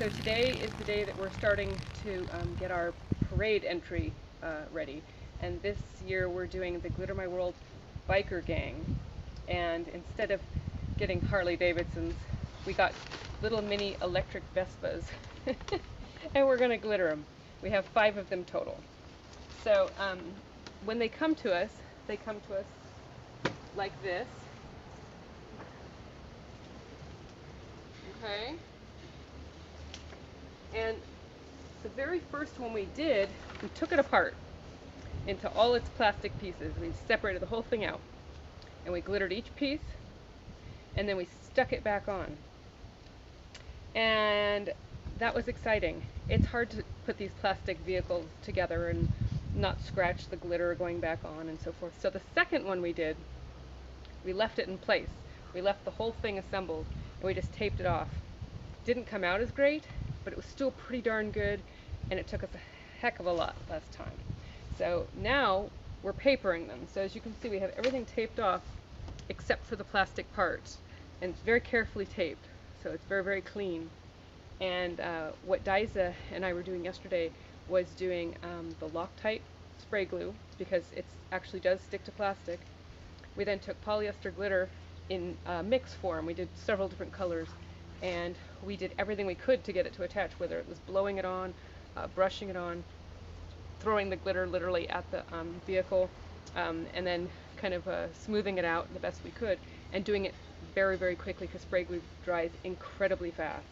So today is the day that we're starting to get our parade entry ready. And this year we're doing the Glitter My World biker gang. And instead of getting Harley Davidsons, we got little mini electric Vespas. And we're going to glitter them. We have 5 of them total. So when they come to us like this. Okay. And the very first one we did, we took it apart into all its plastic pieces. We separated the whole thing out. And we glittered each piece, and then we stuck it back on. And that was exciting. It's hard to put these plastic vehicles together and not scratch the glitter going back on and so forth. So the second one we did, we left it in place. We left the whole thing assembled, and we just taped it off. Didn't come out as great, but it was still pretty darn good, and it took us a heck of a lot less time. So now we're papering them. So as you can see, we have everything taped off except for the plastic parts, and it's very carefully taped, so it's very, very clean. And what Diza and I were doing yesterday was doing the Loctite spray glue, because it actually does stick to plastic. We then took polyester glitter in mix form. We did several different colors, and we did everything we could to get it to attach, whether it was blowing it on, brushing it on, throwing the glitter literally at the vehicle, and then kind of smoothing it out the best we could, and doing it very, very quickly, because spray glue dries incredibly fast.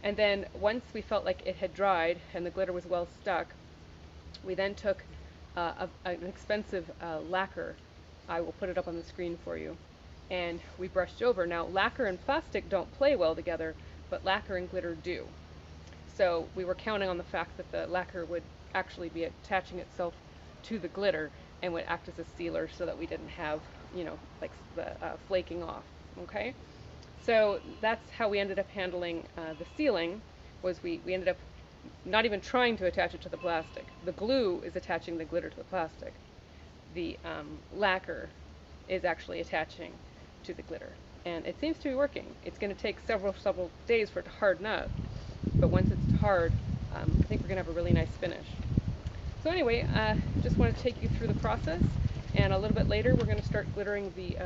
And then once we felt like it had dried and the glitter was well stuck, we then took an expensive lacquer. I will put it up on the screen for you. And we brushed over. Now, lacquer and plastic don't play well together, but lacquer and glitter do. So we were counting on the fact that the lacquer would actually be attaching itself to the glitter and would act as a sealer, so that we didn't have, like the flaking off. Okay? So that's how we ended up handling the sealing. Was we ended up not even trying to attach it to the plastic. The glue is attaching the glitter to the plastic. The lacquer is actually attaching to the glitter, and it seems to be working. It's going to take several days for it to harden up, but once it's hard, I think we're going to have a really nice finish. So anyway, just want to take you through the process, and a little bit later we're going to start glittering the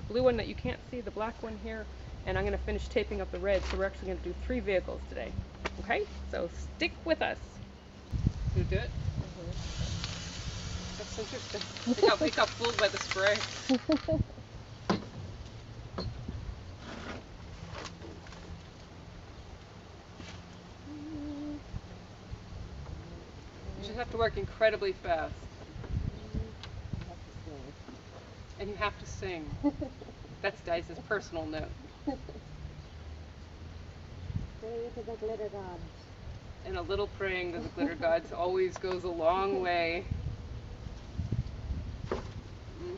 blue one that you can't see, the black one here, and I'm going to finish taping up the red. So we're actually going to do 3 vehicles today. Okay, so stick with us. You do it? That's interesting. We got fooled by the spray. You just have to work incredibly fast. And you have to sing. That's Dice's personal note. Pray to the glitter gods. And a little praying to the glitter gods always goes a long way.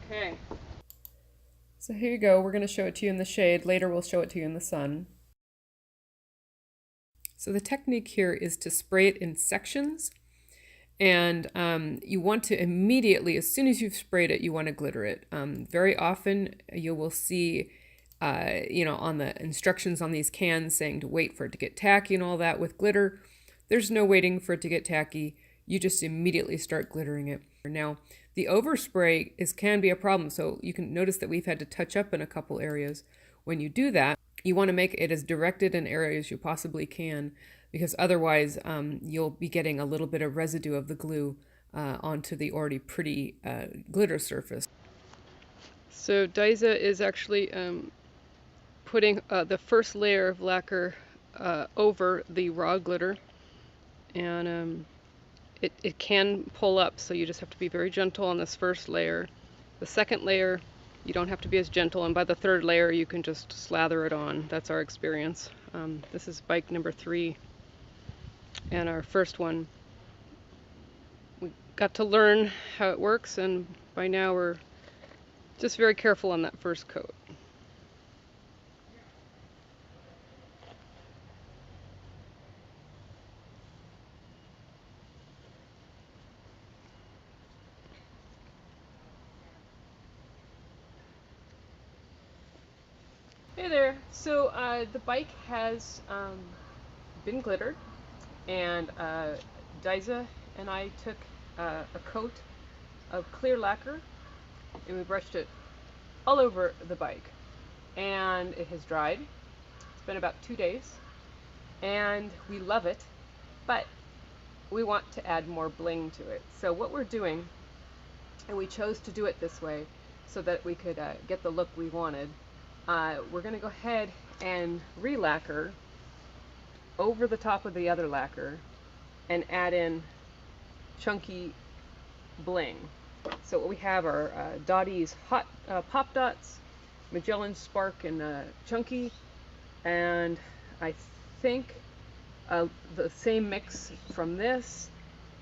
Okay. So here you go. We're going to show it to you in the shade. Later we'll show it to you in the sun. So the technique here is to spray it in sections. And you want to immediately, as soon as you've sprayed it, you want to glitter it. Very often you will see, on the instructions on these cans saying to wait for it to get tacky and all that. With glitter, there's no waiting for it to get tacky. You just immediately start glittering it. Now, the overspray can be a problem, so you can notice that we've had to touch up in a couple areas. When you do that, you want to make it as directed in areas as you possibly can, because otherwise you'll be getting a little bit of residue of the glue onto the already pretty glitter surface. So Diza is actually putting the first layer of lacquer over the raw glitter, and it can pull up, so you just have to be very gentle on this first layer. The second layer, you don't have to be as gentle, and by the third layer you can just slather it on. That's our experience. This is bike number 3. And our first one, we got to learn how it works, and by now we're just very careful on that first coat. Hey there. So the bike has been glittered, and Diza and I took a coat of clear lacquer and we brushed it all over the bike. And it has dried. It's been about 2 days, and we love it, but we want to add more bling to it. So what we're doing, and we chose to do it this way so that we could get the look we wanted, we're going to go ahead and re-lacquer over the top of the other lacquer and add in chunky bling. So what we have are Dottie's Hot Pop Dots, Magellan Spark and Chunky, and I think the same mix from this,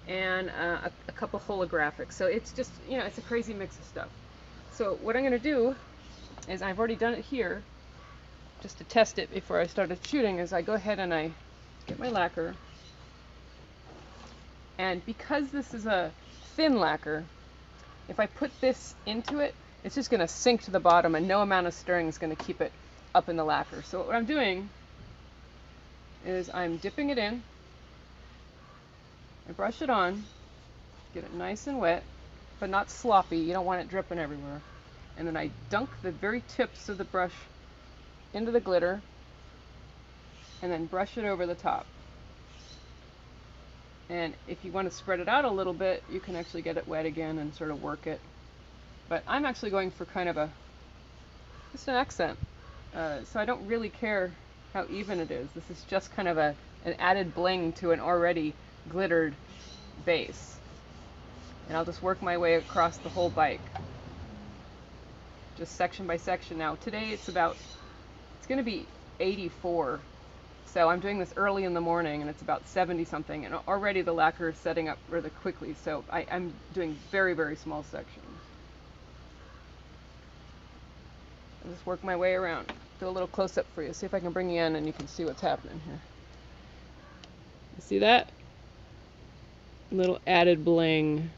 and a couple holographics. So it's just, it's a crazy mix of stuff. So what I'm going to do is, I've already done it here, just to test it before I started shooting, is I go ahead and I get my lacquer, and because this is a thin lacquer, if I put this into it, it's just going to sink to the bottom, and no amount of stirring is going to keep it up in the lacquer. So what I'm doing is I'm dipping it in, I brush it on, get it nice and wet, but not sloppy. You don't want it dripping everywhere. And then I dunk the very tips of the brush into the glitter, and then brush it over the top. And if you want to spread it out a little bit, you can actually get it wet again and sort of work it. But I'm actually going for kind of just an accent. So I don't really care how even it is. This is just kind of an added bling to an already glittered base. And I'll just work my way across the whole bike, just section by section. Now today it's going to be 84. So I'm doing this early in the morning, and it's about 70 something, and already the lacquer is setting up rather quickly, so I'm doing very, very small sections. I'll just work my way around. Do a little close-up for you. See if I can bring you in and you can see what's happening here. You see that? A little added bling.